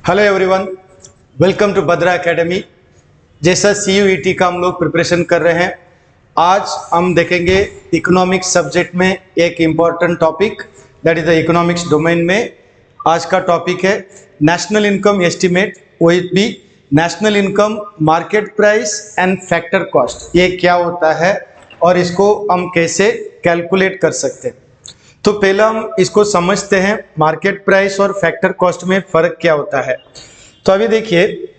Hello everyone, welcome to Badra academy. जैसा CUET का हम लोग प्रिपरेशन कर रहे हैं, आज हम देखेंगे इकोनॉमिक्स सब्जेक्ट में एक important topic, that is the economics domain में। आज का टॉपिक है नेशनल इनकम एस्टिमेट, वही भी national income, market price and factor cost. ये क्या होता है और इसको हम कैसे कैलकुलेट कर सकते हैं। तो पहला हम इसको समझते हैं, मार्केट प्राइस और फैक्टर कॉस्ट में फर्क क्या होता है। तो अभी देखिए,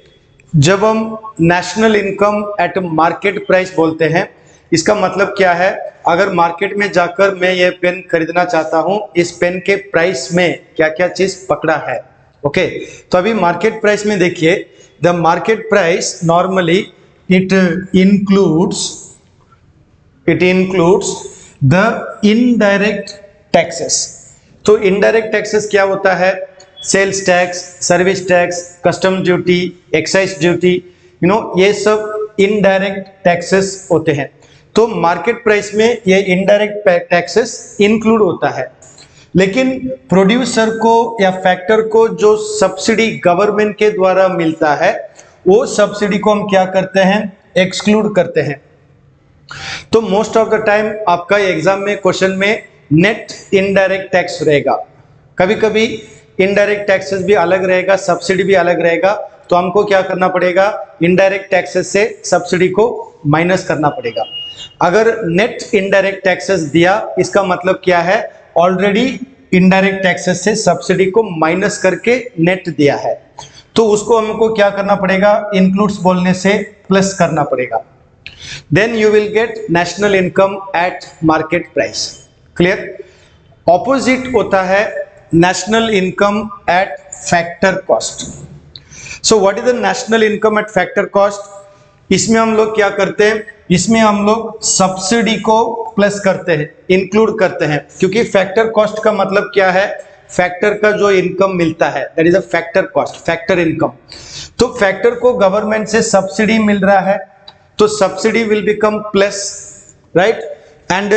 जब हम national income at market price बोलते हैं, इसका मतलब क्या है। अगर मार्केट में जाकर मैं ये पेन खरीदना चाहता हूं, इस पेन के प्राइस में क्या क्या चीज पकड़ा है। ओके, तो अभी मार्केट प्राइस में देखिए, the market price normally it includes the indirect taxes. तो इनडायरेक्ट टैक्सेस क्या होता है? Sales tax, service tax, custom duty, excise duty, ये सब इनडायरेक्ट टैक्सेस होते हैं। तो मार्केट प्राइस में ये इनडायरेक्ट टैक्सेस इंक्लूड होता है। लेकिन प्रोड्यूसर को या फैक्टर को जो सब्सिडी गवर्नमेंट के द्वारा मिलता है, वो सब्सिडी को हम क्या करते हैं? एक्सक्लूड करते हैं। तो मोस्ट ऑफ द टाइम आपका एग्जाम में क्वेश्चन में नेट इनडायरेक्ट टैक्स रहेगा। कभी कभी इनडायरेक्ट टैक्सेस भी अलग रहेगा, सब्सिडी भी अलग रहेगा। तो हमको क्या करना पड़ेगा? इनडायरेक्ट टैक्सेस से सब्सिडी को माइनस करना पड़ेगा। अगर नेट इनडायरेक्ट टैक्सेस दिया, इसका मतलब क्या है? ऑलरेडी इनडायरेक्ट टैक्सेस से सब्सिडी को माइनस करके नेट दिया है, तो उसको हमको क्या करना पड़ेगा? इंक्लूड्स बोलने से प्लस करना पड़ेगा। Then you will get national income at market price. Clear? Opposite होता है national income at factor cost. So what is the national income at factor cost? इसमें हम लोग क्या करते हैं? इसमें हम लोग सब्सिडी को प्लस करते हैं, इंक्लूड करते हैं, क्योंकि फैक्टर कॉस्ट का मतलब क्या है? फैक्टर का जो इनकम मिलता है, that is a factor cost, factor income. तो फैक्टर को गवर्नमेंट से सब्सिडी मिल रहा है, तो subsidy will become plus, right. And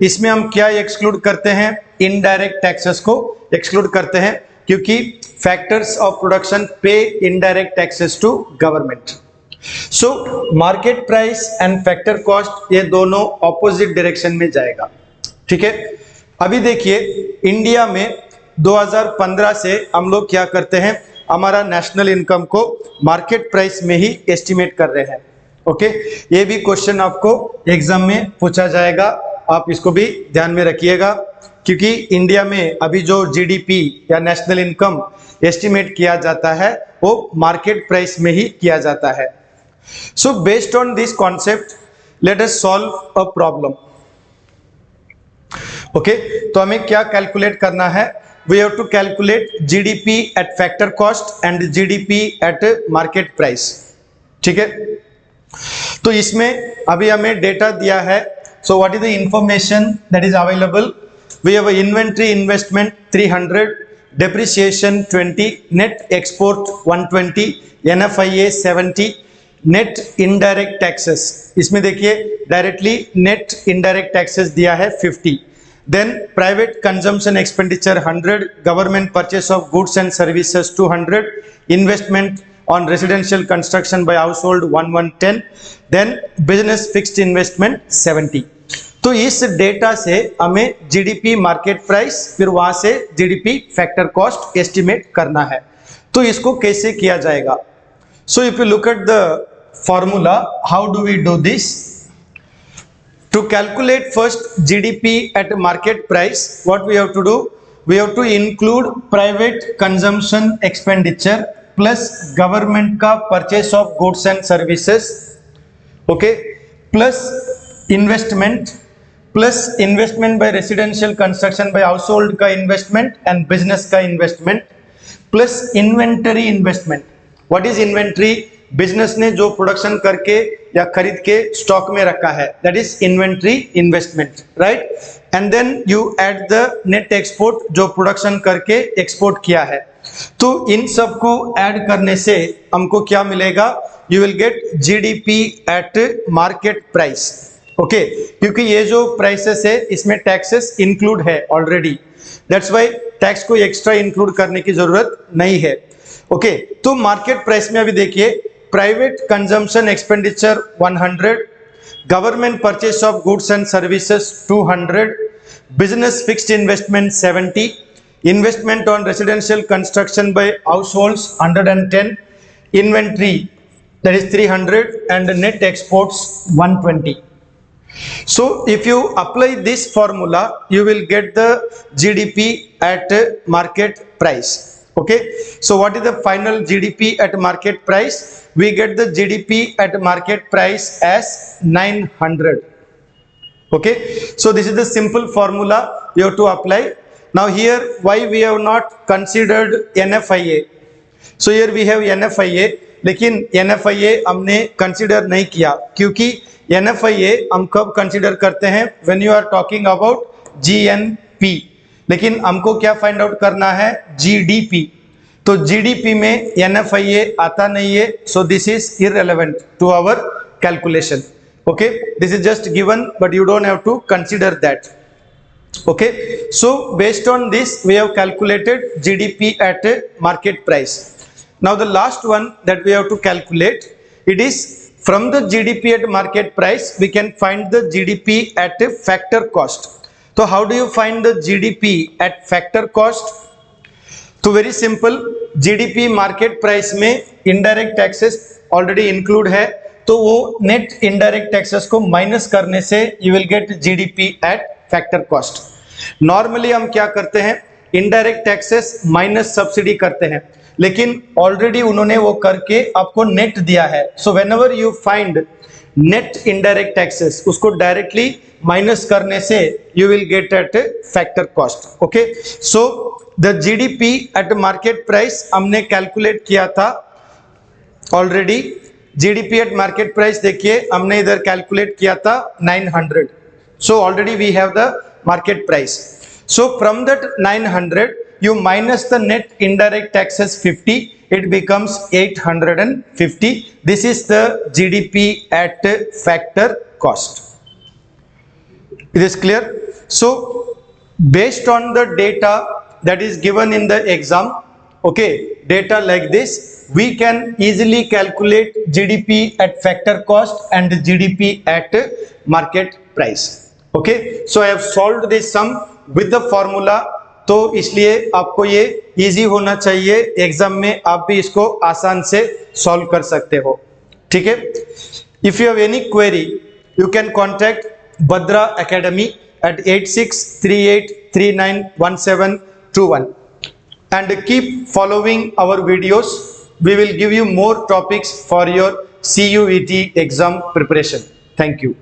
इसमें हम क्या एक्सक्लूड करते हैं? इनडायरेक्ट टैक्सेस को एक्सक्लूड करते हैं, क्योंकि factors of production pay indirect taxes to government. So market price and factor cost, ये दोनों ऑपोजिट डायरेक्शन में जाएगा। ठीक है, अभी देखिए, इंडिया में 2015 से हम लोग क्या करते हैं? हमारा नेशनल इनकम को मार्केट प्राइस में ही एस्टिमेट कर रहे हैं। ओके, ये भी क्वेश्चन आपको एग्जाम में पूछा जाएगा, आप इसको भी ध्यान में रखिएगा, क्योंकि इंडिया में अभी जो GDP या नेशनल इनकम एस्टिमेट किया जाता है, वो मार्केट प्राइस में ही किया जाता है। So based on this concept, let us solve a problem. Okay, तो हमें क्या कैलकुलेट करना है? We have to calculate GDP at factor cost and GDP at market price. ठीक है, तो इसमें अभी हमें डेटा दिया है। So what is the information that is available? We have inventory investment 300, depreciation 20, net export 120, NFIA 70, net indirect taxes, इसमें देखिए डायरेक्टली नेट इनडायरेक्ट टैक्सेस दिया है 50, then private consumption expenditure 100, government purchase of goods and services 200, investment on residential construction by household 1110, then business fixed investment 70। तो इस data से हमें GDP market price, फिर वहां से GDP फैक्टर कॉस्ट एस्टिमेट करना है। तो इसको कैसे किया जाएगा? So if you look at the formula, how do we do this? To calculate first GDP at market price, what we have to do? We have to include private consumption expenditure plus government का purchase of goods and services, okay, plus investment by residential construction by household का investment and business का investment, plus inventory investment. What is inventory? Business ने जो production करके या खरीद के stock में रखा है, that is inventory investment, right. And then you add the net export, जो प्रोडक्शन करके एक्सपोर्ट किया है। तो इन सब को ऐड करने से हमको क्या मिलेगा? You will gate GDP at market price. Okay, क्योंकि ये जो प्राइसेस है, इसमें टैक्सेस इंक्लूड है ऑलरेडी। दैट्स वाई टैक्स को एक्स्ट्रा इंक्लूड करने की जरूरत नहीं है। ओके, तो मार्केट प्राइस में अभी देखिए, private consumption expenditure 100, government purchase of goods and services 200, business fixed investment 70, investment on residential construction by households 110, inventory that is 300, and net exports 120. So if you apply this formula, you will get the GDP at market price. Okay, so what is the final GDP at market price? We get the GDP at market price as 900. Okay, so this is the simple formula you have to apply. Now here, why we have not considered NFIA? So here we have NFIA, लेकिन NFIA हमने consider नहीं किया, क्योंकि NFIA हम कब consider करते हैं? When you are talking about GNP, लेकिन हमको क्या find out करना है? GDP. तो GDP में NFIA आता नहीं है, so this is irrelevant to our calculation. Okay, this is just given, but you don't have to consider that. Okay, so based on this we have calculated GDP at a market price. Now the last one that we have to calculate, it is from the GDP at market price we can find the GDP at a factor cost. So how do you find the GDP at factor cost? तो very simple, GDP market price में indirect taxes already include है, तो वो net indirect taxes को minus करने से you will get GDP at factor cost. Normally हम क्या करते हैं, इनडायरेक्ट टैक्सेस माइनस सब्सिडी करते हैं, लेकिन ऑलरेडी उन्होंने वो करके आपको नेट दिया है। So whenever you find net indirect taxes, उसको डायरेक्टली माइनस करने से you will gate eight factor cost. Okay, so the GDP at market price हमने कैलकुलेट किया था already. GDP at market price देखिए हमने इधर कैलकुलेट किया था 900. So already we have the market price. So from that 900 you minus the net indirect taxes 50, it becomes 850. This is the GDP at factor cost. It is clear? So based on the data that is given in the exam, okay, data like this, we can easily calculate GDP at factor cost and GDP at market price. Okay, so I have solved this sum with the formula, तो इसलिए आपको ये easy होना चाहिए, exam में आप भी इसको आसान से सॉल्व कर सकते हो। ठीक है, if you have any query you can contact Bhadra academy at 8638391721 and keep following our videos. We will give you more topics for your CUET exam preparation. Thank you.